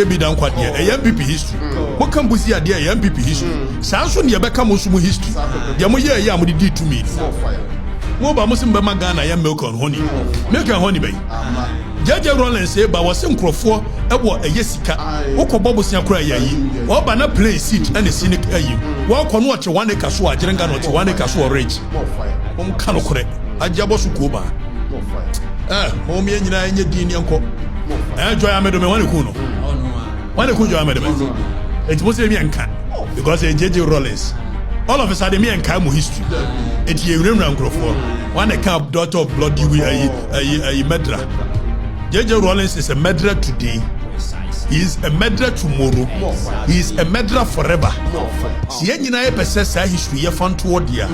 JB dan kwa dia e MPP history mo kan busi ade e MPP history sanso ne be ka mo so mo history dia mo ye mo di to me mo ba mo sim be magana ya milk and honey bay JJ Rawlings say ba was nkrofo ebo eye sika wokobo bosia kura yayi wo ba na play seat and cynic ayi wo kono oche 1 acre so ajirenga no oche 1 acre so rich mo ka no kore ajabo su ko ba mo mi nyina enye din enko joy amedo me wane ku no wane ku joy amedo me it must be enka because JJ Rawlings all of a sudden me enka mo history it ye remember nkrofo one camp daughter of bloody we ayi medra JJ Rawlings is a murderer today. He is a murderer tomorrow. He is a murderer forever. Si enyina ye pese sa history ye fan to dia.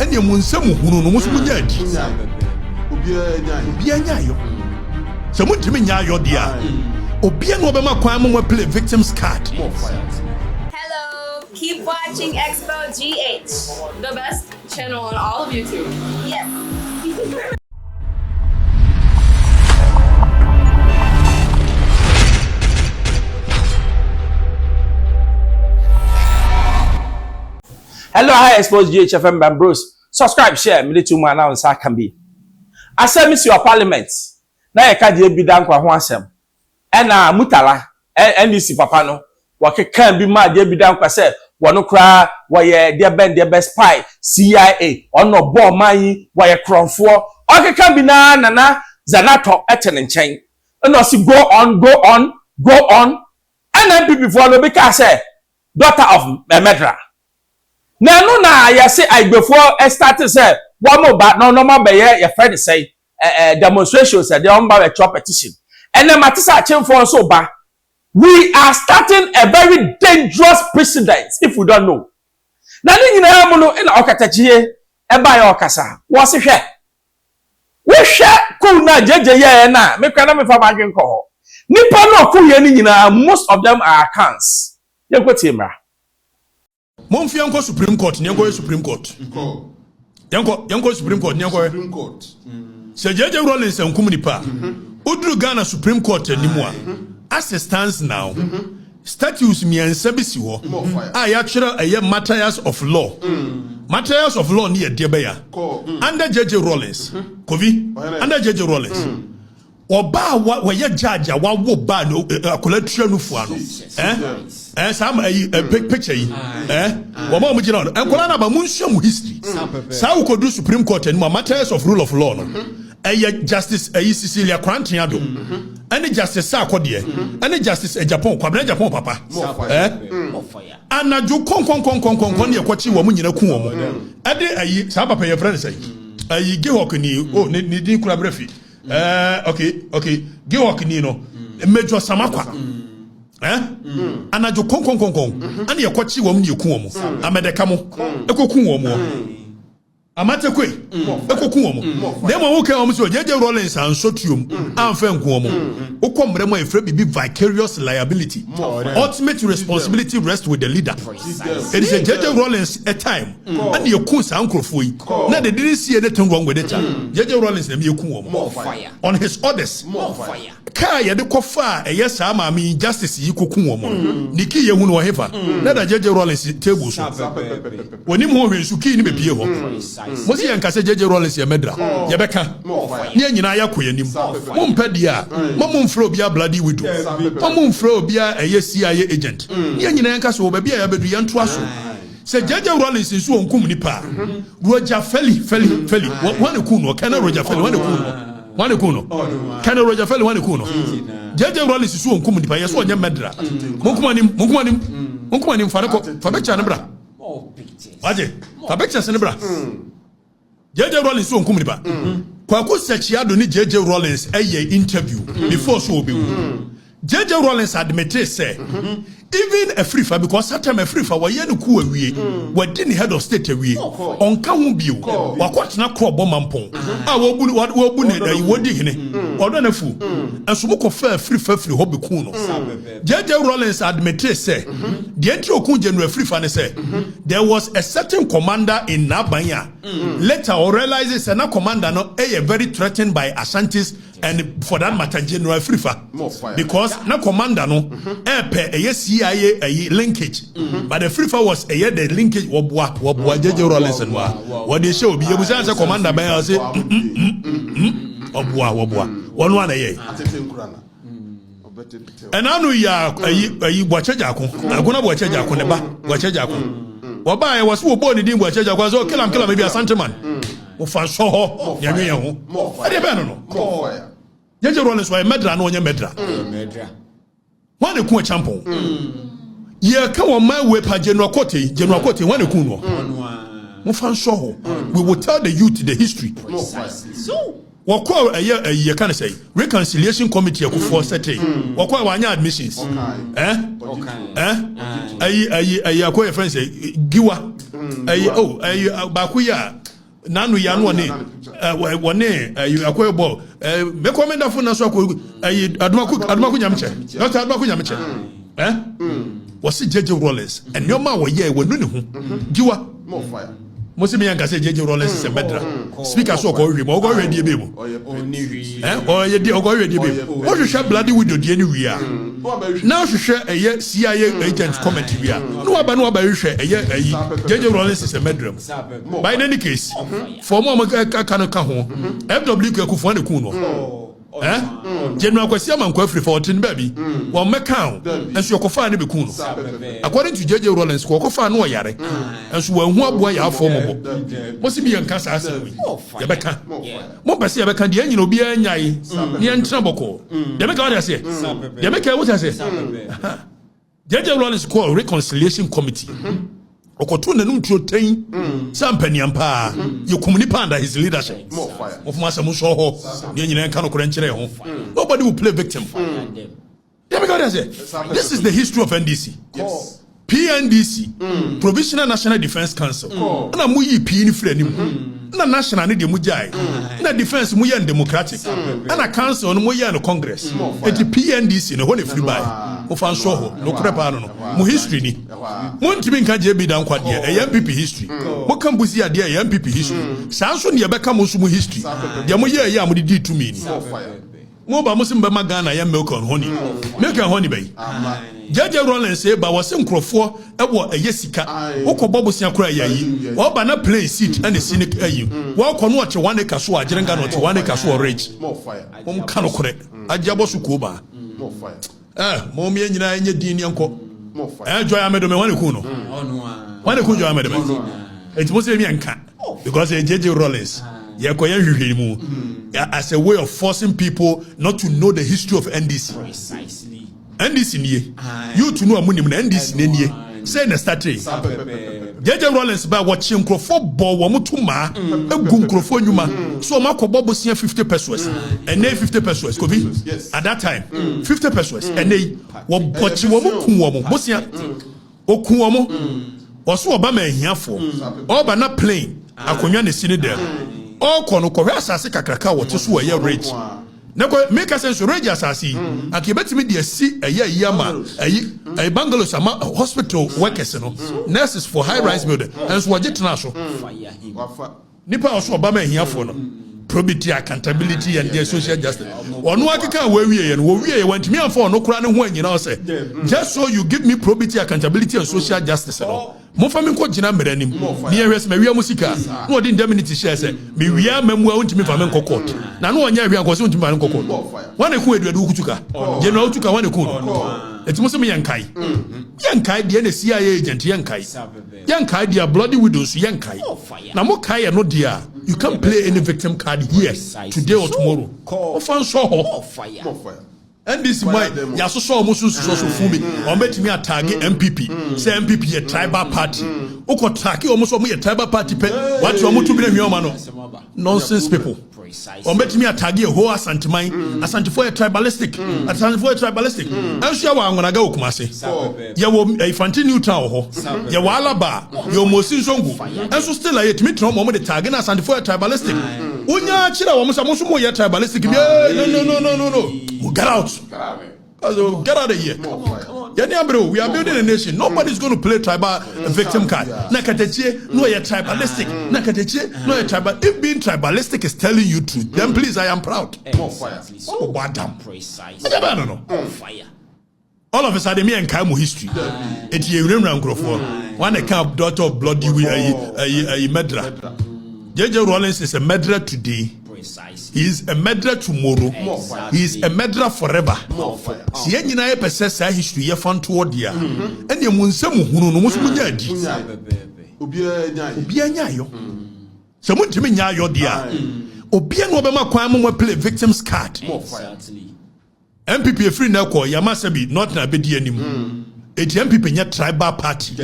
Ene mu nsem hunu no musu nya di. Obi anya yo. Se mu ntimi nya yo dia. Obi anya obema kwan mo play victim's card. Hello, keep watching Xposed GH, the best channel on all of YouTube. Yes. Hello, hi, Xposed GHFM M0st. Subscribe, share, me to my now can be. I say miss your parliament. Na ye ka die bi dan kwa ho asem. E na mutala NDC papa no wake kan bi ma die bi dan kwa se wono kra woye de best spy CIA ono bo man woye kronfo wake kan bi na nana zanato etene nchen. No si go on. And MPP for no be ka say daughter of Medra. Na no na ya say I before start say one more but no normal be your friend say demonstrations say they on ba petition and then matisa chem for so ba we are starting a very dangerous precedent if we don't know na ni nyina mu no in Okatakyie e ba ya okasa wo se hwe wo hwe ku na jeje ye na me kwa na me fa badwen ko ho nipa no ku ye ni nyina most of them are Akans ye kwoti mra Monfi yanko Supreme Court, nyanko Supreme Court. Yanko Supreme Court, nyanko. Se JJ Rawlings nkum nipa. Udru Ghana Supreme Court nimwa. As it stands now, statutes miensa bi si ho. Ya kire eye matters of law. Matters of law ni ye de beya. Under JJ Rawlings. Kovi, under JJ Rawlings. Oba wa ye judge wa wo ba no akolatria no fu ano sam picture yi wo ma mu gina no enkola na ba mu nhwam history sa wo kodu Supreme Court and matters of rule of law no justice Cecilia Krantiado and justice Sakode and justice Japan kwabena Japan papa anaju kon ne kwachi wo mu nyina ku wo mu ade sa papa ye friend say Gihok ni ni din kura brefi okay. Gihok ni no Major Samakwa. Anajo kon. Ani yakwachi wo mu ne ku wo mu. Amedeka mo. Ekoku wo mu. Amatekwe. Ekoku wo mu. Dem wo kan wo mu so JJ Rawlings ansotuom. Amfa nku wo mu. Okomre mo efre bibi vicarious liability. Ultimate responsibility rests with the leader. It is a JJ Rawlings a time. And you kun sa ankrofo yi. Na they didn't see anything wrong with it. JJ Rawlings na me ku wo mu. On his orders. More fire. Ka ye de kofa yes ama me justice yi koku wo mu. Niki ye hu no hefa. Na da JJ Rawlings table so. Woni mo hwensu ki ni be pie ho. Mosi yanka se JJ Rawlings ye medra. Ye beka. Ni nyina ya koyanim. Mo mpedia. Mo mfro bia bloody widow. Mo mfro bia CIA agent. Ni nyina yanka so ba bia ya bedu yanto aso. Se JJ Rawlings nso onkum nipa. Roger Feli. Wane ku no kana Roger Feli wane ku no. Kana Roger Feli wane ku no. JJ Rawlings nso onkum nipa yeso onye medra. Monkumanim fa picture ne bra. Waje. Fa picture ne bra. JJ Rawlings nso onkum nipa. Kwaku Sechiado ni JJ Rawlings interview before so obi. JJ Rawlings admitted say even a free because that time a free for we no ku awie we didn't head of state awie onka ho bio wakwatena crop bomampon wo bu ne dai wodi hene odo na fu enso mo ko fa free ho be ku no JJ Rawlings admitted say the entry okun general free fa ne say there was a certain commander in Nabanya later realizes na commander no very threatened by Ashantis and for that matter General Frifa. More fire. Because na commander no a CIA a linkage. But the Frifa was a the linkage wobwa JJ Rawlings and what they show be able to commander by say wobwa one a and I know ya Bwachajako, I'm gonna watch Jacko, Neba, Bwachajako. Oba, I was who born in Bwachajako, was kill him, maybe a Santaman. Or Fanso, Yamiano. More fire. I don't know. More fire. JJ Rawlings were Medra, no Medra. One a cool champon. Ye come on my way, General Cote, one a kuno. Mufanso. We will tell the youth the history. So. Wakwa a can say reconciliation committee for setting. Wakwa wanya admissions. Akwa friends say giwa. Bakuya nanu ya no one akwa bo me komenda fo na so akwa adumaku nyamche. Not adumaku nyamche. Was JJ Rawlings and your man were ye we no ne ho. Giwa more fire. Most me yanka say JJ Rawlings is a bedra. Speaker so ko wi mo go ready be mo. Oh ye di go ready be. What you share bloody widow di any wi a. Now you share a CIA agent comment wi a. No aba you share a JJ Rawlings is a bedroom. By any case, for more kan ka ho. FW ku fo na ku no. General Nkwasiasem Nkwafri 14 baby. One account and so kofa ne be ku no. According to JJ Rawlings ko kofa no yare. And so wan hu aboa ya form mo. Mo si bi yanka sa asan wi. Ya beka. Mo pese ya beka de anyina obi anyai. Ne entra boko. De beka what say? De beka what say? JJ Rawlings call reconciliation committee. Okotu na ntuo ten sampani ampa you communicate under his leadership of masamu so ho de nyina kan okoro nkyere ho nobody will play victim. This is the history of NDC. Yes. PNDC, Provisional National Defense Council. Na mu yi pi ni frɛ ni mu. Na national ne de mu jai. Na defense mu yɛ democratic. Na council no mu yɛ no congress. Eti PNDC no ho ne free by. Mo fan so ho, no kure pa no. Mo history ni. Mo ntimi nka je bi dan kwade e MPP history. Mo kan busi ade e MPP history. Saa so ne ye bɛka mo so mo history. De mo yɛ ya mo de to me ni. Mo ba mo sim ba magana ya milk and honey. Milk and honey bay. JJ Rawlings say ba was nkrofo e wo ayesika. Wokobo bosia kura yayi. Wo ba na play seat and the cynic ayi. Wo ko no oche one acre so agirenga no oche one acre so rich. More fire. Mo kan okore. Ajabo so ko ba. More fire. Mo mi nyina enye din yanko. More fire. Joy amedo me wane ku no. Wane ku joy amedo me. It must be me anka because JJ Rawlings as a way of forcing people not to know the history of NDC. Precisely. NDC niye. You to know amuni muna NDC niye. Say na start. JJ Rawlings by watching Crawford ball wa mutuma egum Crawford nyuma. So ma ko bobo 50 pesos and 50 pesos ko bi at that time 50 pesos and wo bochi wo mu wo mo bosia okun wo mo wo so oba ma hiafo oba na plane akonwa ne sini there. All kono ko asase kakraka wote so ye rich na ko make sense rich asase akibeti me de si eye yama eye bungalows ama hospital workers no nurses for high rise building and so wajetena so nipa oso obama hiafo no probity, accountability and their social justice ono akeka we no we want me amfo no kura ne ho anyina say just so you give me probity, accountability and social justice no mo fa me ko gina meranim ne ehwes ma wia musika no odi indemnity share say me wia mamu a untimi fa me nko court na no onya wia nko so untimi fa me nko court wane ku eduadu kutuka general utuka wane ku etimo so me yankai de na CIA agent yankai de bloody widows yankai na mo kai no dia you can't play any victim card here today or tomorrow ofan so more fire. And this why ya so almost so fumi o metimi atagi MPP say MPP a tribal party uko traki almost o tribal party pe what you want to be na no nonsense people o metimi atagi a whole asanteman asantifo a tribalistic and so ya wa ngona ga okumase ya wo infantry neutral ho ya wa alaba ya mosin songu and so still like me tron mo de tag na asantifo a tribalistic unya chira wo mo so mo ya tribalistic no get out. Get out of here. bro, we are building a nation. Nobody's going to play tribal victim card. Nakatakyie, no, you're tribalistic. Nakatakyie, no, you're tribal. If being tribalistic is telling you truth, then please, I am proud. More fire. Oh, badam. Precise. No. Fire. All of a sudden, me and Kaimu history. It's a remnant growth. One account daughter of bloody a murderer. JJ Rawlings is a murderer today. He is a murderer tomorrow. He is a murderer forever. Si yenyi na ye pese sa history ye fan toward dia. Ene mu nsem hunu no musu nya di. Obi anya yo. Se mu ntimi nya yo dia. Obi anya obema kwan mo play victims card. MPP free na ko Yamasebi not na bedi anim. Eti MPP nya tribal party.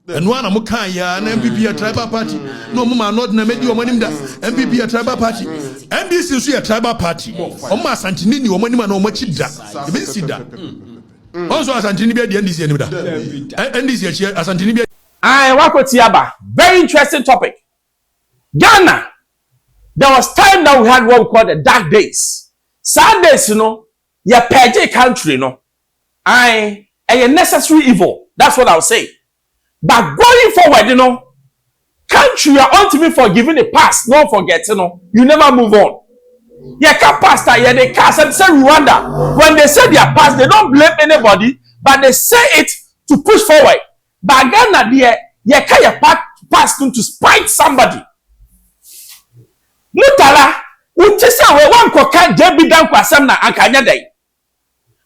And one am ya na MPP a tribal party. No mama not na medi o manim da. MPP a tribal party. NDC so a tribal party. O ma Asantini ni o manim na o machi da. Even see da. Also Asantini be the NDC anim da. NDC a Asantini be. Wakotiaba. Very interesting topic. Ghana. There was time that we had what we call the dark days. Sad days, you know. Your page country, you know. A necessary evil. That's what I'll say. But going forward, you know, country are ultimately forgiving the past, not forget, you know. You never move on. Yeah, pastor, yeah, they cast and say Rwanda. When they say their past, they don't blame anybody, but they say it to push forward. But Ghana, yeah, can past to spite somebody. Mutala, utisa we one koka JB Nkwasiasem na ankanya day.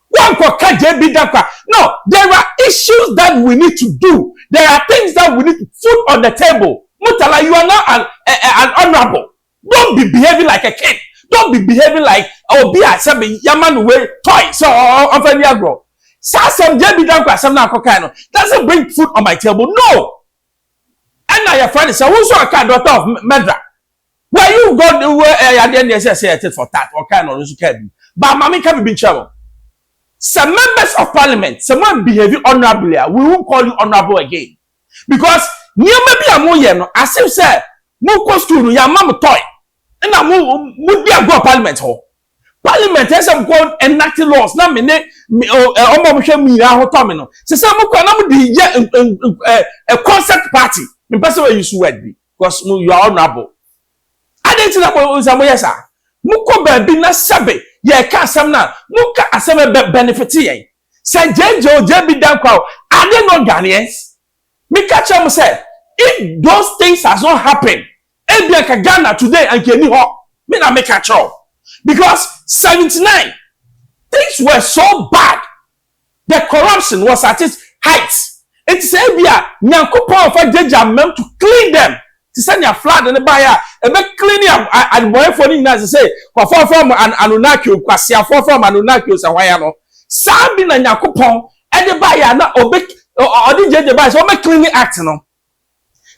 One koka JB Nkwasiasem. No, there are issues that we need to do. There are things that we need to put on the table. Mutala, you are not an honorable. Don't be behaving like a kid. Don't be behaving like be a seven yaman way toy. So of any agro. Some JB Nkwasiasem na koka doesn't bring food on my table. No. And now your friend is who's your daughter of Medra. Where you go at the end of say it for that or kind of can. But mommy can be in trouble. Some members of parliament, someone behaving honorably, we won't call you honorable again. Because near maybe a more as you said, no cost to your mama toy. And I would be a good parliament hall. Parliament has some called enacted laws. Now, me terminal. So some a concept party. The person where you sweat because you are honorable. I didn't know some yes, sir. Muko baby na sabe. Ye ka asem na muka asem benefit ye. Say JB Dankwa, are they not Ghanaians? Me catch them say, if those things has not happened, Ebia Ghana today and Kenny Ho, me na make catch up. Because 79 things were so bad. The corruption was at its heights. It is Ebia Nyankopon for judgment to clean them. To send your flood and the buyer and make cleaning up and boy for as say for from an Anunnaki, Nkwasiasem from Anunnaki, Sawayano. Sambi na Nyakopon and the buyer na obey or the buyer so make cleaning act no.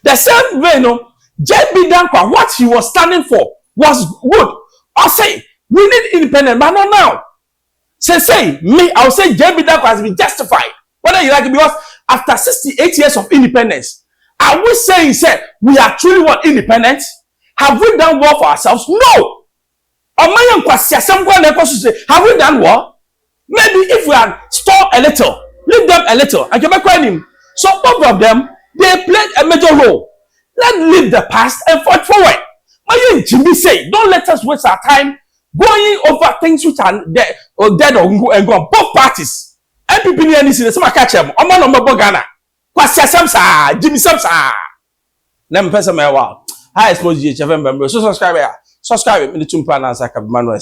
The same way no JB Dankwa what he was standing for was good. I say we need independent but not now. Say me I'll say JB Dankwa has been justified. Whether you like it because after 68 years of independence. Are we saying, we are truly what independent? Have we done well for ourselves? No. Have we done well? Maybe if we had stopped a little, leave them a little, and come back him. So both of them, they played a major role. Let's leave the past and fight forward. But you Jimmy say, don't let us waste our time going over things which are dead or gone. Both parties. MPP NDC, the same catch them. Oman Ghana. Nkwasiasem sa Jimmy Samsa na mpesa mewa hi Xposed GHFM member so subscribe me the tumpa na answer Manuel